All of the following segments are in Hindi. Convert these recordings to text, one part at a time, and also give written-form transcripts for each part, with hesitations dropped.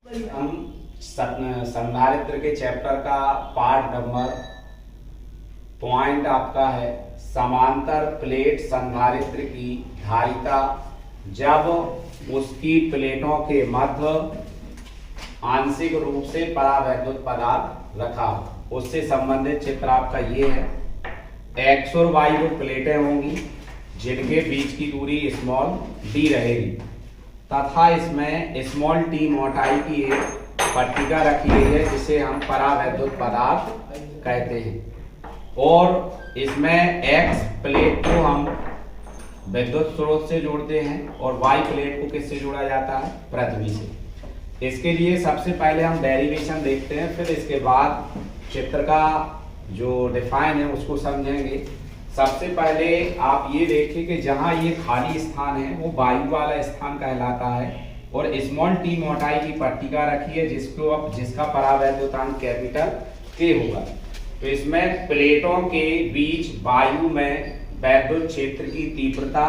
हम संधारित्र के चैप्टर का पार्ट नंबर पॉइंट आपका है समांतर प्लेट संधारित्र की धारिता जब उसकी प्लेटों के मध्य आंशिक रूप से परावैद्युत पदार्थ रखा हो। उससे संबंधित चित्र आपका ये है। एक्स और वाई को प्लेटें होंगी जिनके बीच की दूरी स्मॉल डी रहेगी तथा इसमें स्मॉल टी मोटाई की एक पट्टिका रखी गई है जिसे हम परावैद्युत पदार्थ कहते हैं। और इसमें एक्स प्लेट को हम विद्युत स्रोत से जोड़ते हैं और वाई प्लेट को किससे जोड़ा जाता है? पृथ्वी से। इसके लिए सबसे पहले हम डेरिवेशन देखते हैं, फिर इसके बाद चित्र का जो डिफाइन है उसको समझेंगे। सबसे पहले आप ये देखिए कि जहां ये खाली स्थान है वो वायु वाला स्थान कहलाता है और स्मॉल टी मोटाई की पट्टिका रखी है जिसका परावैद्युतांक कैपिटल के होगा। तो इसमें प्लेटों के बीच वायु में वैद्युत क्षेत्र की तीव्रता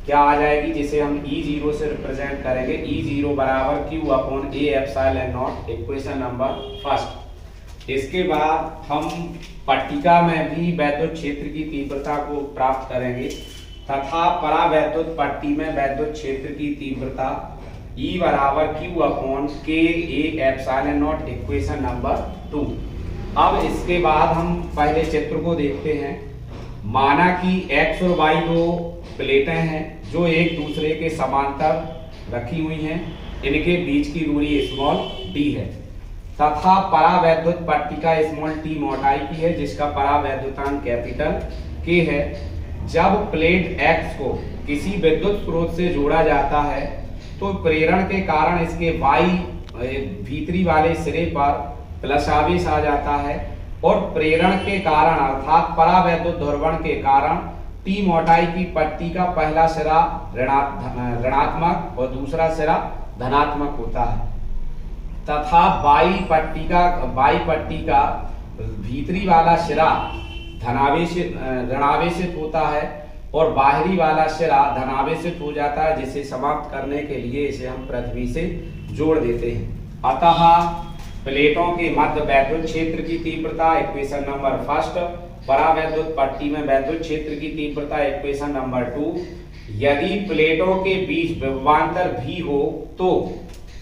क्या आ जाएगी, जिसे हम E0 से रिप्रेजेंट करेंगे। E0 बराबर Q upon A epsilon not, equation number first. इसके बाद हम पट्टिका में भी वैद्युत क्षेत्र की तीव्रता को प्राप्त करेंगे तथा परावैद्युत पट्टी में वैद्युत क्षेत्र की तीव्रता E बराबर Q upon K A epsilon not, equation number 2। अब इसके बाद हम पहले चित्र को देखते हैं। माना कि x और y दो प्लेटें हैं जो एक दूसरे के समांतर रखी हुई हैं। इनके बीच की दूरी स्मॉल d है तथा परावैद्युत पट्टिका स्मॉल t मोटाई की है जिसका परावैद्युतांक कैपिटल K है। जब प्लेट x को किसी विद्युत स्रोत से जोड़ा जाता है तो प्रेरण के कारण इसके y भीतरी वाले सिरे पर प्लस आवेश आ जाता है और प्रेरण के कारण अर्थात परावैद्युत ध्रुवण के कारण टी मोटाई की पट्टी का पहला सिरा ऋणात्मक और दूसरा सिरा धनात्मक होता है तथा बाई पट्टी का भीतरी वाला सिरा ऋणावेशित होता है और बाहरी वाला सिरा धनावेशित हो जाता है, जिसे समाप्त करने के लिए इसे हम पृथ्वी से जोड़ देते हैं। अतः प्लेटों के मध्य वैद्युत क्षेत्र की तीव्रता इक्वेशन नंबर फर्स्ट, परावैद्युत पट्टी में वैद्युत क्षेत्र की तीव्रता इक्वेशन नंबर 2। यदि प्लेटों के बीच विभवांतर V हो तो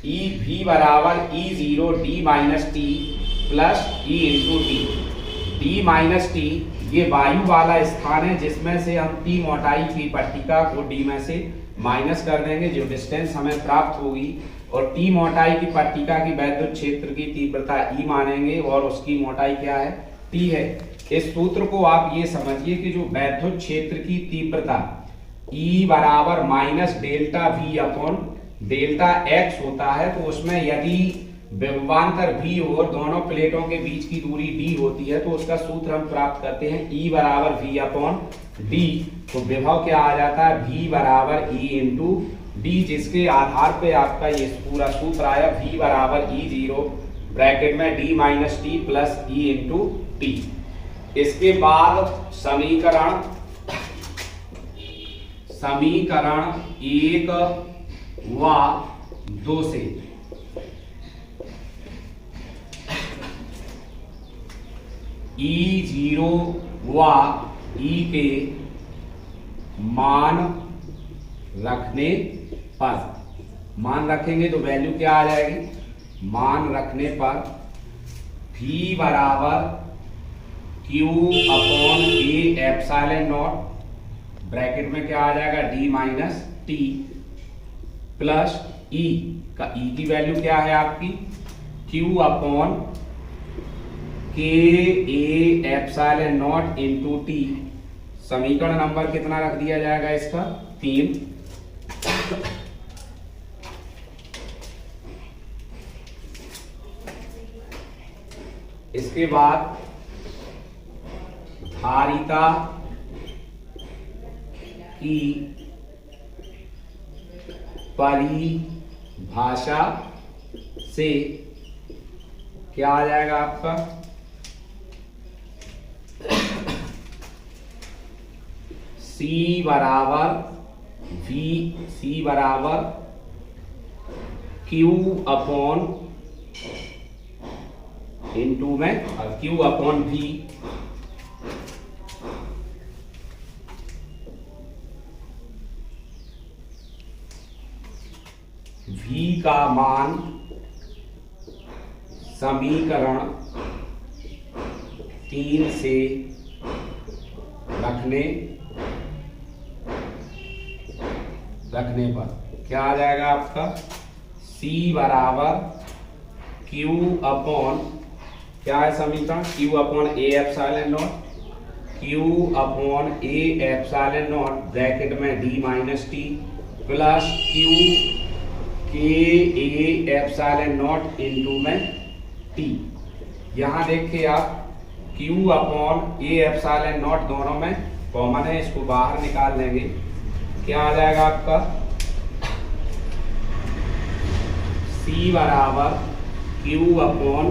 V बराबर E0 D minus T plus E into T. D minus T ये वायु वाला स्थान है जिसमें से हम T मोटाई की पट्टिका को D में से माइनस कर देंगे जो डिस्टेंस हमें प्राप्त होगी और T मोटाई की पट्टिका की वैद्युत क्षेत्र की तीव्रता E मानेंगे और उसकी मोटाई क्या है? T है। इस सूत्र को आप ये समझिए कि जो वैद्युत क्षेत्र की तीव्रता E बराबर minus delta V upon delta x होता है तो उसमें यदि विभवांतर V और दोनों प्लेटों के बीच की दूरी D होती है तो उसका सूत्र हम प्राप्त करते हैं E बराबर V अपॉन D। तो विभव क्या आ जाता है? V बराबर E इंटू D, जिसके आधार पे आपका ये पूरा सूत्र आया V बराबर E0 ब्रैकेट में D minus T plus E into T. इसके बाद समीकरण 1 व 2 से E0 व E के मान रखेंगे तो वैल्यू क्या आ जाएगी? मान रखने पर V बराबर Q upon A epsilon not bracket में क्या आ जाएगा? D minus T plus E का E की वैल्यू क्या है आपकी? Q upon K A epsilon not into T. समीकरण नंबर कितना रख दिया जाएगा इसका? 3। इसके बाद धारिता की परिभाषा से क्या आ जाएगा आपका? C बराबर Q अपॉन इनटू में Q अपॉन V, V का मान समीकरण 3 से रखने पर क्या आ जाएगा आपका, C बराबर Q अपॉन, क्या है समीकरण, Q upon A epsilon not, Q upon A epsilon not bracket में D minus T plus Q K A epsilon not into में T। यहाँ देखिए आप Q upon A epsilon not दोनों में कॉमन है, इसको बाहर निकाल लेंगे, क्या आ जाएगा आपका, C बराबर Q upon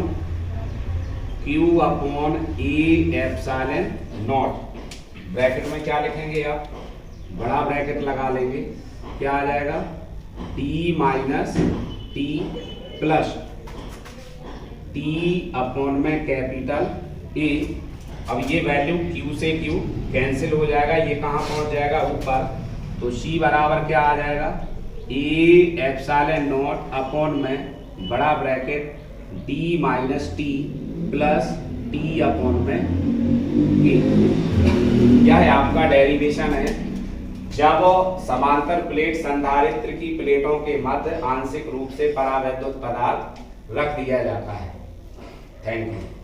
A epsilon not, bracket में क्या लिखेंगे आप, बड़ा ब्रैकेट लगा लेंगे, क्या आ जाएगा, D minus T plus T upon में कैपिटल A। अब ये वैल्यू Q से Q कैंसिल हो जाएगा, ये कहाँ पहुंच जाएगा, ऊपर, तो C बराबर क्या आ जाएगा, A एप्सिलॉन नॉट अपॉन में बड़ा bracket D minus T plus T upon में A। यह है आपका डेरिवेशन है जब समांतर प्लेट संधारित्र की प्लेटों के मध्य आंशिक रूप से परावैद्युत पदार्थ रख दिया जाता है। Thank you.